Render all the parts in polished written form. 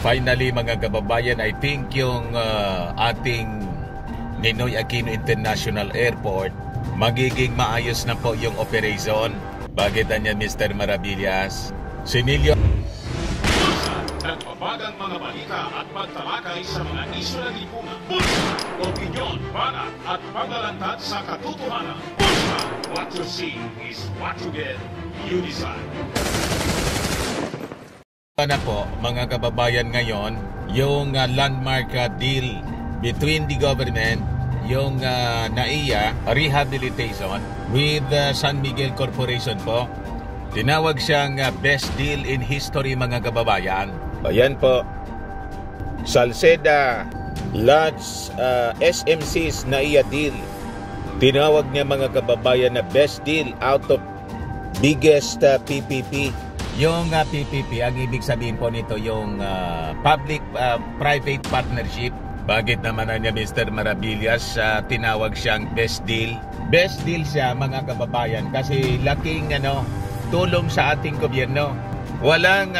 Finally mga kababayan, I think yung ating Ninoy Aquino International Airport, magiging maayos na po yung operation. Bakit niya Mr. Maravillas? Sinilyo nagpapagang mga balita at pagtalakay sa mga isyu na lipunan. Bulsa, opinyon, banat at paglalantad sa katotohanan. Bulsa, what you see is what you get. You decide. Na po mga kababayan ngayon, yung landmark deal between the government, yung NAIA rehabilitation with San Miguel Corporation po. Tinawag siyang best deal in history mga kababayan. Ayan po, Salceda Lodge SMC's NAIA deal. Tinawag niya mga kababayan na best deal out of biggest PPP. Yung PPP, ang ibig sabihin po nito yung public-private partnership. Bakit naman na niya Mr. Maravillas tinawag siyang best deal? Best deal siya mga kababayan kasi laking tulong sa ating gobyerno. Walang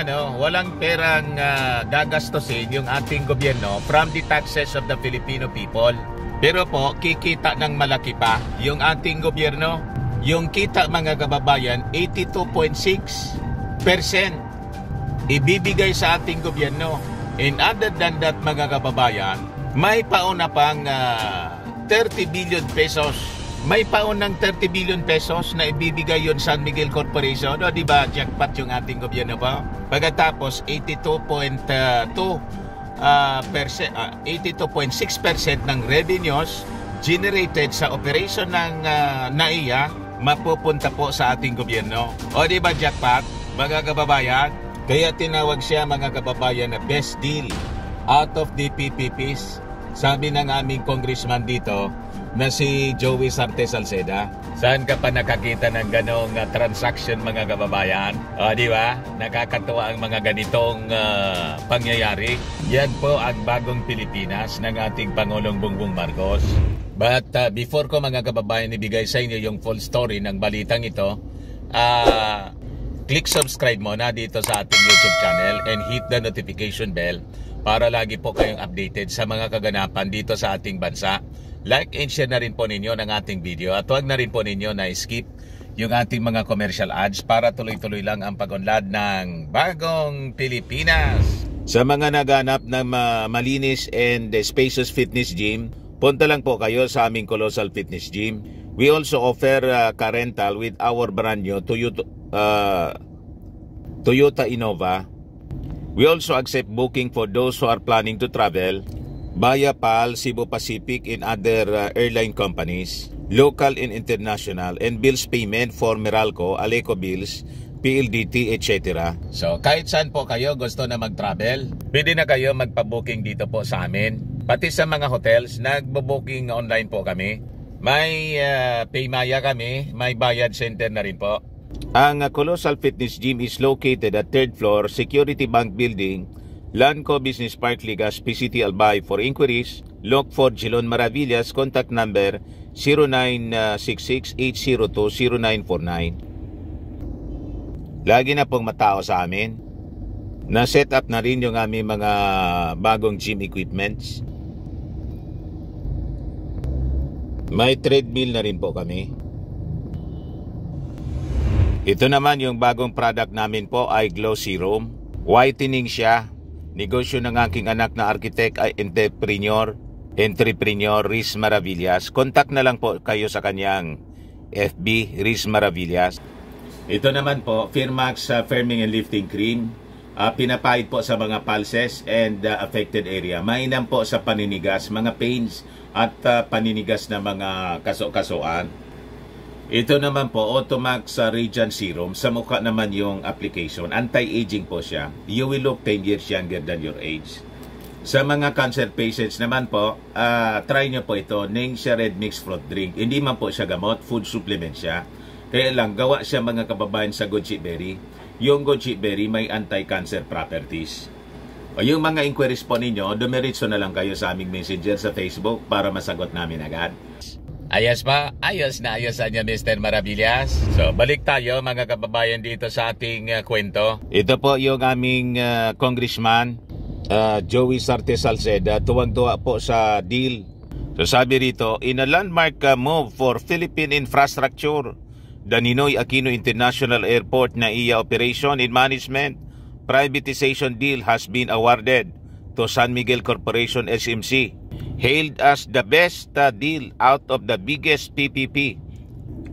perang gagastusin yung ating gobyerno from the taxes of the Filipino people. Pero po kikita ng malaki pa yung ating gobyerno. Yung kita mga kababayan 82.6% ibibigay sa ating gobyerno. And other than that mga kababayan, may pauna pang 30 billion pesos. May paunang 30 billion pesos na ibibigay yon San Miguel Corporation. O diba jackpot yung ating gobyerno pa? Pagkatapos 82.6% ng revenues generated sa operation ng NAIA mapupunta po sa ating gobyerno. O diba jackpot mga kababayan? Kaya tinawag siya mga kababayan na best deal out of the PPPs. Sabi ng aming congressman dito na si Joey Sarte Salceda. Saan ka pa nakakita ng ganong transaction mga kababayan? O di ba? Nakakatuwa ang mga ganitong pangyayari. Yan po ang bagong Pilipinas ng ating Pangulong Bongbong Marcos. But before ko mga kababayan ibigay sa inyo yung full story ng balitang ito, click subscribe muna dito sa ating YouTube channel and hit the notification bell para lagi po kayong updated sa mga kaganapan dito sa ating bansa. Like and share na rin po ninyo ng ating video at huwag na rin po ninyo na skip yung ating mga commercial ads para tuloy-tuloy lang ang pag-unlad ng bagong Pilipinas. Sa mga naghanap ng malinis and spacious fitness gym, punta lang po kayo sa aming Colossal Fitness Gym. We also offer car rental with our brand new Toyota Innova. We also accept booking for those who are planning to travel via PAL, Cebu Pacific, and other airline companies, local and international, and bills payment for Meralco, Aleco Bills, PLDT, etc. So kahit saan po kayo gusto na mag-travel, pwede na kayo magpa-booking dito po sa amin. Pati sa mga hotels, nagbo-booking online po kami. May Paymaya kami, may bayad center na rin po. Ang Colossal Fitness Gym is located at 3rd floor, Security Bank Building, Lanco Business Park, Ligas, PCT Albay. For inquiries, look for Jilon Maravillas, contact number 0966-802-0949. Lagi na pong matao sa amin. Na-set up na rin yung aming mga bagong gym equipments. May treadmill na rin po kami. Ito naman yung bagong product namin po ay Glow Serum. Whitening siya. Negosyo ng aking anak na architect ay entrepreneur Riz Maravillas. Contact na lang po kayo sa kanyang FB, Riz Maravillas. Ito naman po, Firmax Firming and Lifting Cream. Pinapahid po sa mga pulses and affected area. Mainam po sa paninigas, mga pains at paninigas na mga kaso-kasuan. Ito naman po, Automax Radiant Serum. Sa mukha naman yung application. Anti-aging po siya. You will look 10 years younger than your age. Sa mga cancer patients naman po, try nyo po ito, Ningxia Red Mix Fruit Drink. Hindi man po siya gamot, food supplement siya. Kaya lang, gawa siya mga kababayan sa goji berry. Yung goji berry may anti-cancer properties. O yung mga inquiries po ninyo, dumiritso na lang kayo sa aming messenger sa Facebook para masagot namin agad. Ayos ba? Ayos na ayos niya Mr. Maravillas. So balik tayo mga kababayan dito sa ating kwento. Ito po yung aming congressman Joey Sarte Salceda, tuwang-tuwa po sa deal. So sabi rito, in a landmark move for Philippine infrastructure, the Ninoy Aquino International Airport NAIA operation and management privatization deal has been awarded to San Miguel Corporation SMC, hailed as the best deal out of the biggest PPP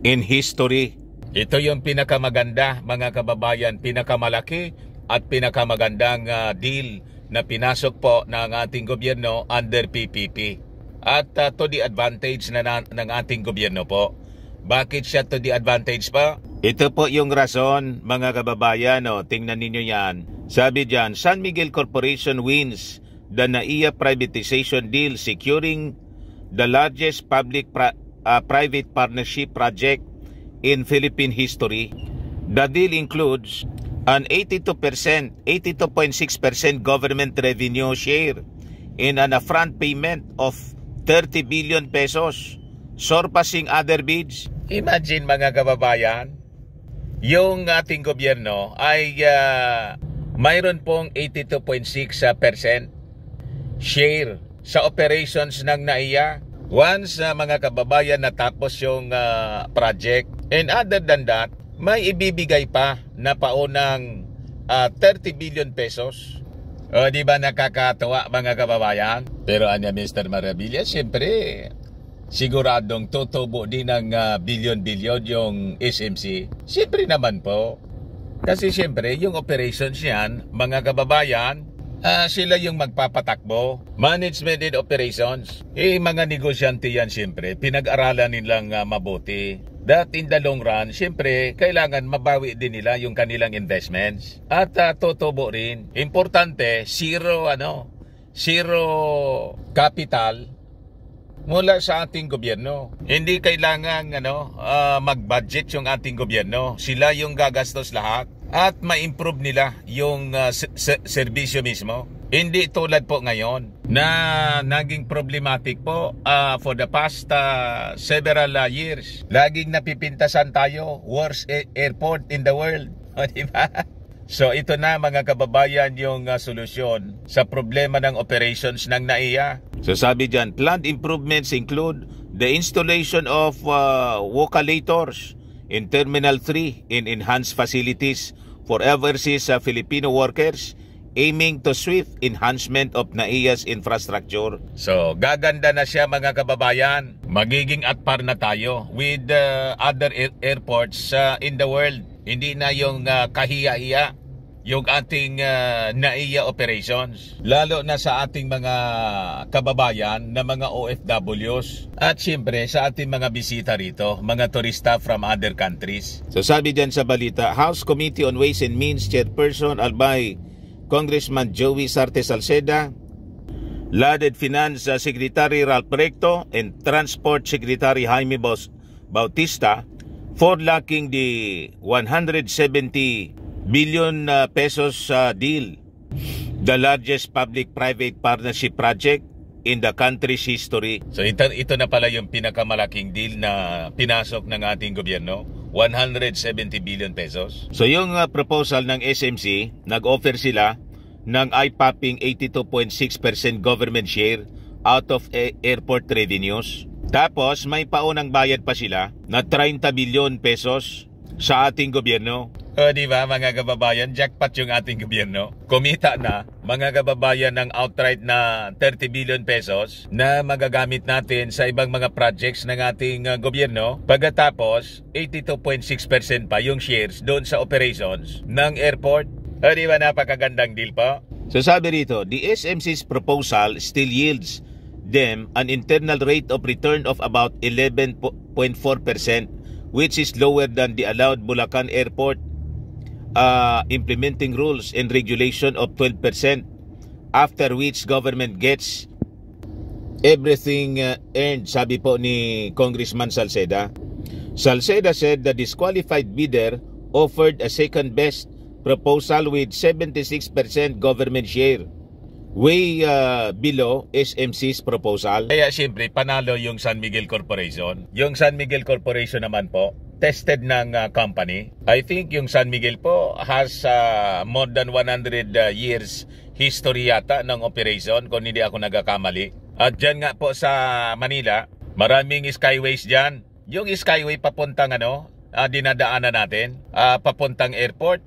in history. Ito yung pinakamaganda, mga kababayan, pinakamalaki at pinakamagandang deal na pinasok po ng ating gobyerno under PPP. At to the advantage ng ating gobyerno po. Bakit siya to the advantage pa? Ito po yung rason, mga kababayan. Tingnan ninyo yan. Sabi dyan, San Miguel Corporation wins the NAIA privatization deal, securing the largest public-private partnership project in Philippine history. The deal includes an 82.6% government revenue share and an upfront payment of 30 billion pesos, surpassing other bids. Imagine, mga kababayan, yung ating gobyerno ay mayroon pong 82.6% share sa operations ng NAIA. Once, mga kababayan, natapos yung project, and other than that, may ibibigay pa na paunang 30 billion pesos. O, di ba nakakatawa, mga kababayan? Pero Mr. Maravilla, siyempre, siguradong tutubo din ng billion-billion yung SMC. Siyempre naman po. Kasi siyempre, yung operations yan, mga kababayan, sila yung magpapatakbo. Management and operations. Mga negosyante yan siyempre, pinag-aralan nilang mabuti. That in the long run, siyempre, kailangan mabawi din nila yung kanilang investments. At tutubo rin. Importante, zero capital mula sa ating gobyerno. Hindi kailangan mag-budget yung ating gobyerno. Sila yung gagastos lahat at ma-improve nila yung serbisyo mismo. Hindi tulad po ngayon na naging problematic po for the past several years. Laging napipintasan tayo, worst airport in the world. O, diba? So ito na, mga kababayan, yung solusyon sa problema ng operations ng NAIA. So sabi dyan, planned improvements include the installation of wocalators in Terminal 3 in enhanced facilities for overseas Filipino workers, aiming to swift enhancement of NAIA's infrastructure. So, gaganda na siya, mga kababayan. Magiging at par na tayo with other airports in the world. Hindi na yung kahiya-hiya yung ating NAIA operations. Lalo na sa ating mga kababayan na mga OFWs. At siyempre sa ating mga bisita rito, mga turista from other countries. So sabi dyan sa balita, House Committee on Ways and Means Chairperson Albay Congressman Joey Sarte Salceda, Ladet Finance Secretary Ralph Recto, and Transport Secretary Jaime Bautista for lacking the 170 billion pesos deal, the largest public-private partnership project in the country's history. So ito na pala yung pinakamalaking deal na pinasok ng ating gobyerno. 170 billion pesos. So yung proposal ng SMC, nag-offer sila ng eye-popping 82.6% government share out of airport revenues. Tapos may paunang bayad pa sila na 30 billion pesos sa ating gobyerno. Di ba, mga kababayan, jackpot yung ating gobyerno. Kumita na, mga kababayan, ng outright na 30 billion pesos na magagamit natin sa ibang mga projects ng ating gobyerno. Pagkatapos, 82.6% pa yung shares doon sa operations ng airport. Di ba, napakagandang deal pa? So sabi rito, the SMC's proposal still yields them an internal rate of return of about 11.4%, which is lower than the allowed Bulacan Airport implementing rules and regulation of 12%, after which government gets everything earned, sabi po ni Congressman Salceda. Salceda said the disqualified bidder offered a second best proposal with 76% government share, way below SMC's proposal. Kaya siyempre, panalo yung San Miguel Corporation. Yung San Miguel Corporation naman po, tested ng company. I think yung San Miguel po has more than 100 years history yata ng operation kung hindi ako nagkakamali. At dyan nga po sa Manila, maraming skyways dyan. Yung skyway papuntang dinadaanan natin, papuntang airport,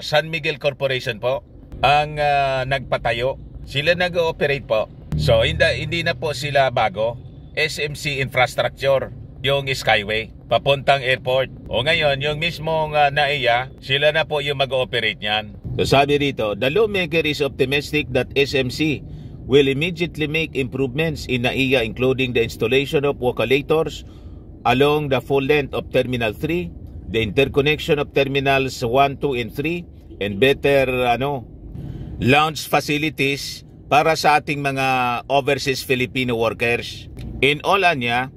San Miguel Corporation po ang nagpatayo. Sila nag-ooperate po. So hindi na po sila bago. SMC Infrastructure yung skyway papuntang airport. O ngayon, yung mismong NAIA, sila na po yung mag-ooperate niyan. So sabi rito, the lawmaker is optimistic that SMC will immediately make improvements in NAIA, including the installation of walkolators along the full length of Terminal 3, the interconnection of Terminals 1, 2, and 3, and better lounge facilities para sa ating mga overseas Filipino workers. In all anya,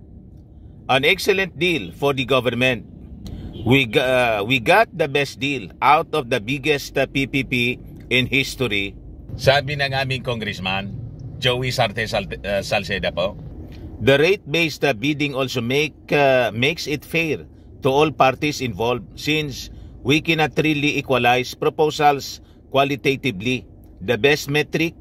an excellent deal for the government. We got the best deal out of the biggest PPP in history. Sabi ng aming congressman, Joey Sarte Salceda po. The rate-based bidding also makes it fair to all parties involved, since we cannot really equalize proposals qualitatively. The best metric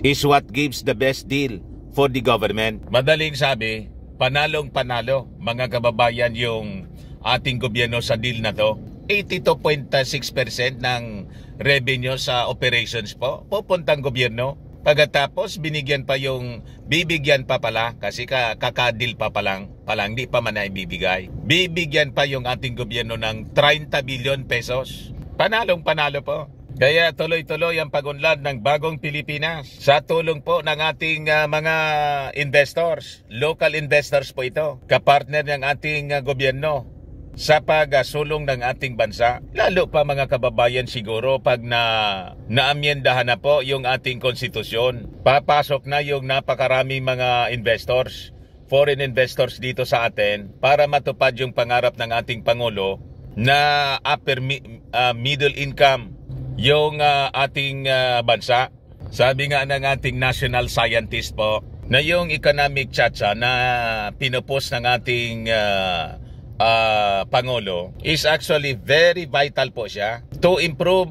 is what gives the best deal for the government. Madaling sabi, panalong-panalo mga kababayan yung ating gobyerno sa deal na to. 82.6% ng revenue sa operations po pupuntang gobyerno. Pagkatapos bibigyan pa pala kasi kakadil pa palang di pa man na ibibigay. Bibigyan pa yung ating gobyerno ng 30 billion pesos. Panalong-panalo po. Kaya tuloy-tuloy ang pag-unlad ng bagong Pilipinas sa tulong po ng ating mga investors. Local investors po ito. Kapartner ng ating gobyerno sa pagsulong ng ating bansa. Lalo pa mga kababayan siguro pag naamyendahan na po yung ating konstitusyon. Papasok na yung napakaraming mga investors, foreign investors dito sa atin para matupad yung pangarap ng ating Pangulo na upper middle income yung ating bansa. Sabi nga ng ating national scientist po na yung economic chacha na pinupos ng ating Pangulo is actually very vital po siya to improve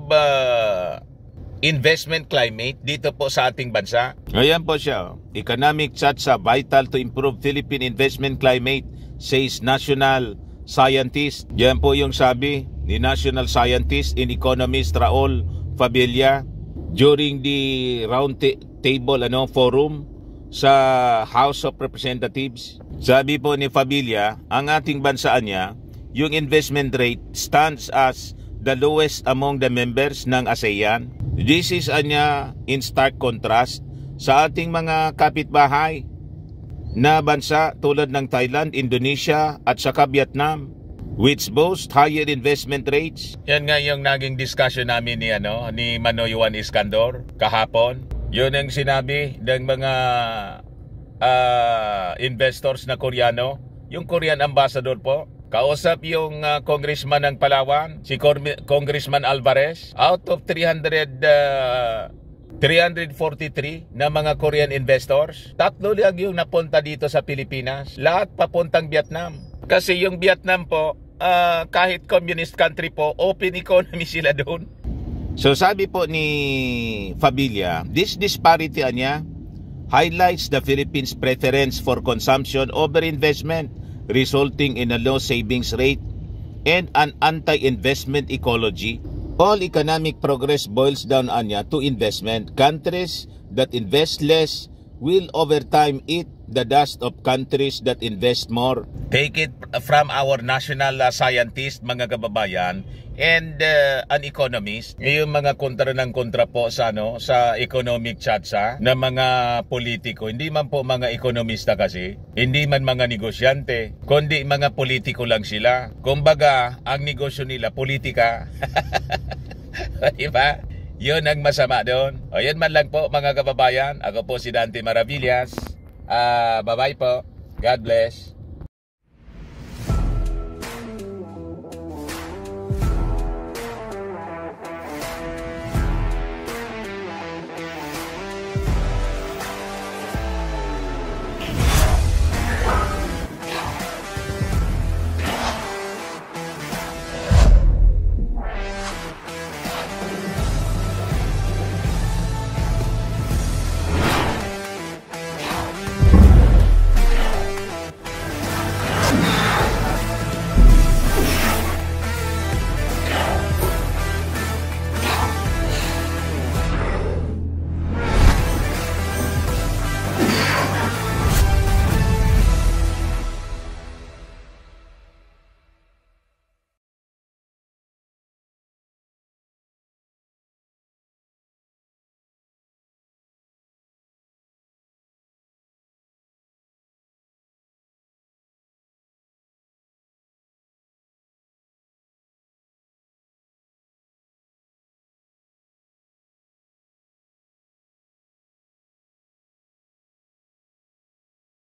investment climate dito po sa ating bansa. Ayan po siya. Economic chacha vital to improve Philippine investment climate, says national scientist. Yan po yung sabi ni national scientist in economist Raul Fabella during the round table forum sa House of Representatives. Sabi po ni Fabella, ang ating bansa niya, yung investment rate stands as the lowest among the members ng ASEAN. This is in stark contrast sa ating mga kapitbahay na bansa tulad ng Thailand, Indonesia at saka Vietnam, which boast higher investment rates. Yan nga yung naging discussion namin ni Manoy Juan Iskandor kahapon. Yun ang sinabi ng mga investors na Koreano, yung Korean ambassador po. Kausap yung congressman ng Palawan, si Congressman Alvarez. Out of 343 na mga Korean investors, 3 lang yung napunta dito sa Pilipinas. Lahat papuntang Vietnam. Kasi yung Vietnam po, kahit communist country po, open economy sila doon. So sabi po ni Fabella, this disparity highlights the Philippines' preference for consumption over investment, resulting in a low savings rate and an anti-investment ecology. All economic progress boils down to investment. Countries that invest less will over time eat the dust of countries that invest more. Take it from our national scientist, mga kababayan, and an economist. Yung mga kontra ng kontra po sa economic chatsa na mga politiko. Hindi man po mga ekonomista kasi, hindi man mga negosyante, kundi mga politiko lang sila. Kumbaga, ang negosyo nila politika. Diba? Yun ang masama doon. O yan man lang po mga kababayan. Ako po si Dante Maravillas. Bye-bye po. God bless.